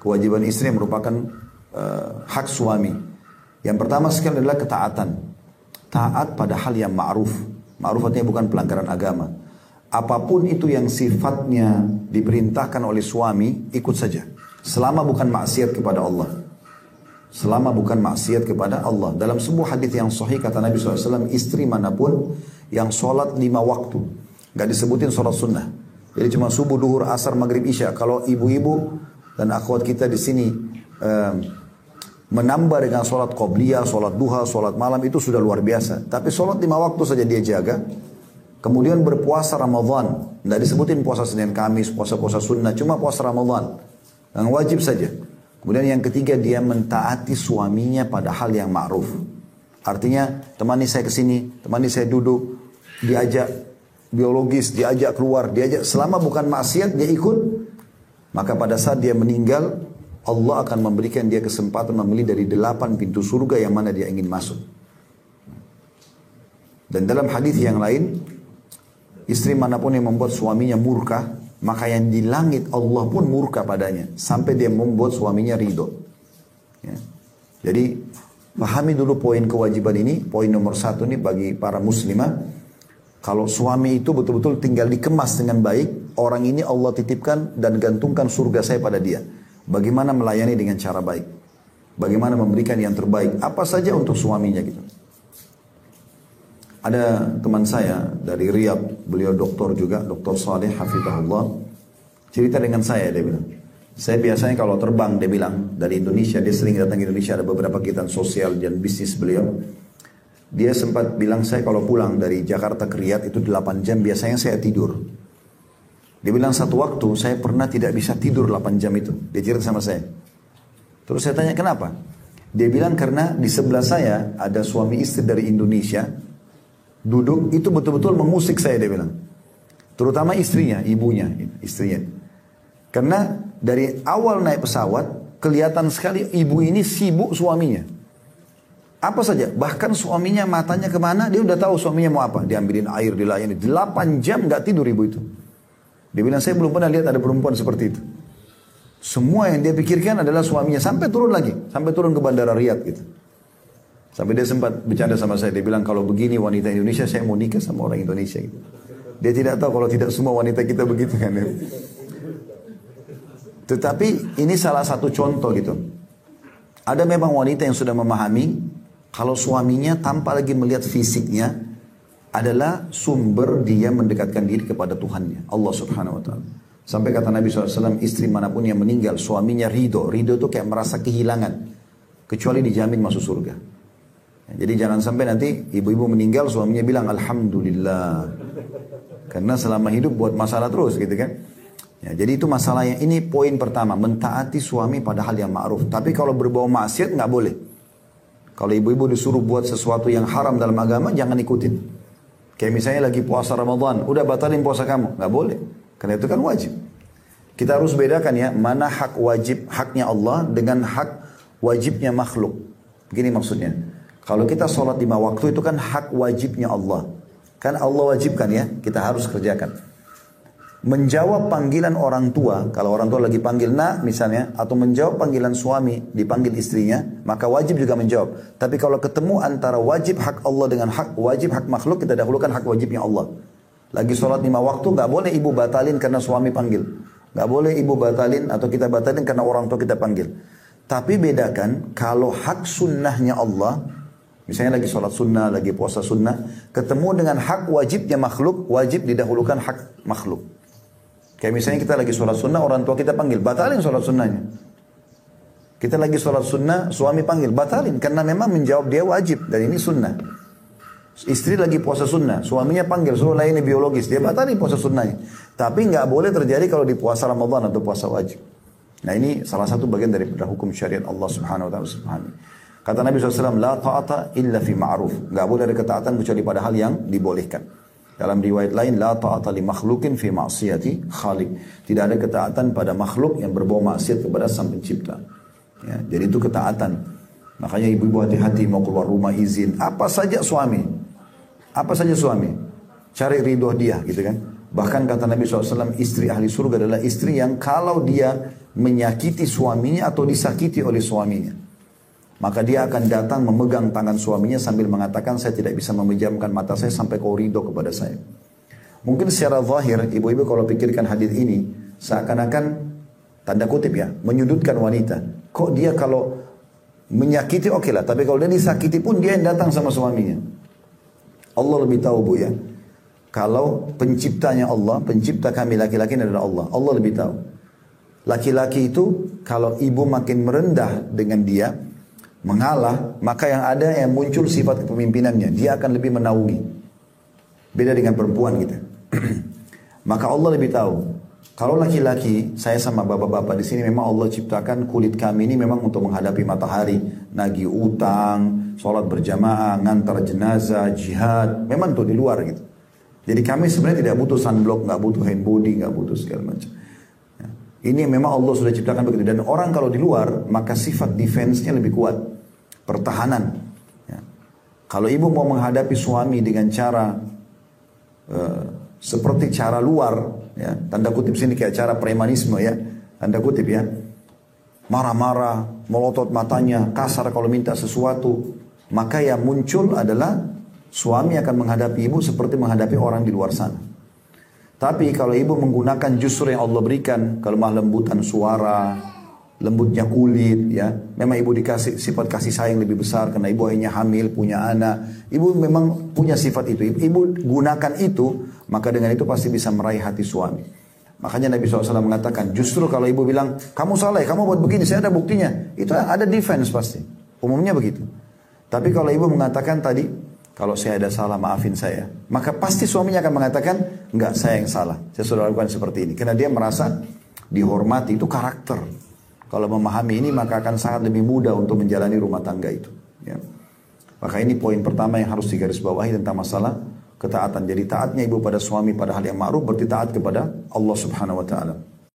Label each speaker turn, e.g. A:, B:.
A: kewajiban istri yang merupakan hak suami. Yang pertama sekali adalah ketaatan. Taat pada hal yang ma'ruf. Ma'ruf artinya bukan pelanggaran agama. Apapun itu yang sifatnya diperintahkan oleh suami, ikut saja. Selama bukan maksiat kepada Allah. Selama bukan maksiat kepada Allah. Dalam sebuah hadis yang sahih kata Nabi SAW, istri manapun yang sholat 5 waktu. Gak disebutin sholat sunnah. Jadi cuma subuh, duhur, asar, maghrib, isya. Kalau ibu-ibu dan akhwat kita di sini menambah dengan sholat qobliyah, sholat duha, sholat malam itu sudah luar biasa. Tapi sholat 5 waktu saja dia jaga. Kemudian berpuasa Ramadan. Tidak disebutin puasa Senin Kamis, puasa-puasa sunnah. Cuma puasa Ramadan. Yang wajib saja. Kemudian yang ketiga dia mentaati suaminya pada hal yang ma'ruf. Artinya temani saya ke sini, temani saya duduk, diajak biologis, diajak keluar, diajak selama bukan maksiat dia ikut. Maka pada saat dia meninggal, Allah akan memberikan dia kesempatan memilih dari 8 pintu surga yang mana dia ingin masuk. Dan dalam hadis yang lain, istri manapun yang membuat suaminya murka, maka yang di langit Allah pun murka padanya. Sampai dia membuat suaminya ridho. Ya. Jadi, pahami dulu poin kewajiban ini. Poin nomor 1 nih bagi para muslimah. Kalau suami itu betul-betul tinggal dikemas dengan baik, orang ini Allah titipkan dan gantungkan surga saya pada dia. Bagaimana melayani dengan cara baik. Bagaimana memberikan yang terbaik. Apa saja untuk suaminya gitu. Ada teman saya dari Riyadh. Beliau doktor juga. Doktor Saleh Hafizahullah. Cerita dengan saya dia bilang. Saya biasanya kalau terbang dia bilang. Dari Indonesia. Dia sering datang ke Indonesia. Ada beberapa kegiatan sosial dan bisnis beliau. Dia sempat bilang saya kalau pulang dari Jakarta ke Riyadh itu 8 jam. Biasanya saya tidur. Dia bilang satu waktu saya pernah tidak bisa tidur 8 jam itu. Dia cerita sama saya. Terus saya tanya kenapa? Dia bilang karena di sebelah saya ada suami istri dari Indonesia. Duduk itu betul-betul mengusik saya dia bilang. Terutama istrinya, ibunya, istrinya. Karena dari awal naik pesawat kelihatan sekali ibu ini sibuk suaminya. Apa saja, bahkan suaminya matanya kemana dia udah tahu suaminya mau apa. Diambilin air, dilayani. 8 jam gak tidur ibu itu. Dia bilang, saya belum pernah lihat ada perempuan seperti itu. Semua yang dia pikirkan adalah suaminya. Sampai turun lagi. Sampai turun ke bandara Riyadh gitu. Sampai dia sempat bercanda sama saya. Dia bilang, kalau begini wanita Indonesia, saya mau nikah sama orang Indonesia gitu. Dia tidak tahu kalau tidak semua wanita kita begitu kan. Tetapi ini salah satu contoh gitu. Ada memang wanita yang sudah memahami, kalau suaminya tanpa lagi melihat fisiknya, adalah sumber dia mendekatkan diri kepada Tuhannya, Allah Subhanahu Wa Taala. Sampai kata Nabi SAW, istri manapun yang meninggal, suaminya ridho. Ridho itu kayak merasa kehilangan, kecuali dijamin masuk surga. Ya, jadi jangan sampai nanti ibu-ibu meninggal, suaminya bilang Alhamdulillah, karena selama hidup buat masalah terus, gitu kan? Ya, jadi itu masalahnya. Ini poin pertama, mentaati suami pada hal yang ma'ruf. Tapi kalau berbau maksiat nggak boleh. Kalau ibu-ibu disuruh buat sesuatu yang haram dalam agama, jangan ikutin. Kayak misalnya lagi puasa Ramadan, udah batalin puasa kamu, nggak boleh, karena itu kan wajib. Kita harus bedakan ya, mana hak wajib haknya Allah dengan hak wajibnya makhluk. Begini maksudnya, kalau kita sholat 5 waktu itu kan hak wajibnya Allah, kan Allah wajibkan ya, kita harus kerjakan. Menjawab panggilan orang tua, kalau orang tua lagi panggil nak misalnya, atau menjawab panggilan suami, dipanggil istrinya, maka wajib juga menjawab. Tapi kalau ketemu antara wajib hak Allah dengan hak wajib hak makhluk, kita dahulukan hak wajibnya Allah. Lagi sholat 5 waktu, gak boleh ibu batalin karena suami panggil. Gak boleh ibu batalin atau kita batalin karena orang tua kita panggil. Tapi bedakan, kalau hak sunnahnya Allah, misalnya lagi sholat sunnah, lagi puasa sunnah, ketemu dengan hak wajibnya makhluk, wajib didahulukan hak makhluk. Kayak misalnya kita lagi sholat sunnah, orang tua kita panggil, batalin sholat sunnahnya. Kita lagi sholat sunnah, suami panggil, batalin. Karena memang menjawab dia wajib, dan ini sunnah. Istri lagi puasa sunnah, suaminya panggil, suruh layani biologis, dia batalin puasa sunnahnya. Tapi nggak boleh terjadi kalau di puasa Ramadan atau puasa wajib. Nah ini salah satu bagian dari hukum syariat Allah Subhanahu Wa Taala. Kata Nabi SAW, la ta'ata illa fi ma'ruf. Nggak boleh ada ketaatan kecuali pada hal yang dibolehkan. Dalam riwayat lain, la ta'ata li makhlukin fi ma'siyati khaliq. Tidak ada ketaatan pada makhluk yang berbau maksiat kepada Sang Pencipta. Ya, jadi itu ketaatan. Makanya ibu-ibu hati-hati mau keluar rumah izin. Apa saja suami. Apa saja suami. Cari ridho dia gitu kan. Bahkan kata Nabi SAW, istri ahli surga adalah istri yang kalau dia menyakiti suaminya atau disakiti oleh suaminya. Maka dia akan datang memegang tangan suaminya sambil mengatakan, saya tidak bisa memejamkan mata saya sampai kau ridho kepada saya. Mungkin secara zahir, ibu-ibu kalau pikirkan hadis ini, seakan-akan, tanda kutip ya, menyudutkan wanita. Kok dia kalau menyakiti oke lah, tapi kalau dia disakiti pun dia yang datang sama suaminya. Allah lebih tahu bu ya. Kalau penciptanya Allah, pencipta kami laki-laki adalah Allah. Allah lebih tahu. Laki-laki itu kalau ibu makin merendah dengan dia, mengalah, maka yang ada yang muncul sifat kepemimpinannya. Dia akan lebih menaungi. Beda dengan perempuan kita. Maka Allah lebih tahu. Kalau laki-laki, saya sama bapak-bapak di sini memang Allah ciptakan kulit kami ini memang untuk menghadapi matahari, nagih utang, sholat berjamaah, ngantar jenazah, jihad, memang tuh di luar gitu. Jadi kami sebenarnya tidak butuh sunblock, nggak butuh hand body, nggak butuh segala macam. Ya. Ini memang Allah sudah ciptakan begitu. Dan orang kalau di luar, maka sifat defense-nya lebih kuat, pertahanan. Ya. Kalau ibu mau menghadapi suami dengan cara seperti cara luar, ya, tanda kutip sini kayak cara premanisme ya, tanda kutip ya, marah-marah, melotot matanya, kasar kalau minta sesuatu, maka yang muncul adalah suami akan menghadapi ibu seperti menghadapi orang di luar sana. Tapi kalau ibu menggunakan justru yang Allah berikan, kelemah lembutan suara, lembutnya kulit, ya, memang ibu dikasih sifat kasih sayang lebih besar karena ibu hanya hamil, punya anak. Ibu memang punya sifat itu. Ibu gunakan itu, maka dengan itu pasti bisa meraih hati suami. Makanya Nabi SAW mengatakan, justru kalau ibu bilang, kamu salah ya, kamu buat begini, saya ada buktinya. Itu ada defense pasti. Umumnya begitu. Tapi kalau ibu mengatakan tadi, kalau saya ada salah, maafin saya. Maka pasti suaminya akan mengatakan, enggak, saya yang salah. Saya sudah lakukan seperti ini. Karena dia merasa dihormati, itu karakter. Kalau memahami ini maka akan sangat lebih mudah untuk menjalani rumah tangga itu. Ya. Maka ini poin pertama yang harus digarisbawahi tentang masalah ketaatan. Jadi taatnya ibu pada suami pada hal yang ma'ruf berarti taat kepada Allah Subhanahu Wa Taala.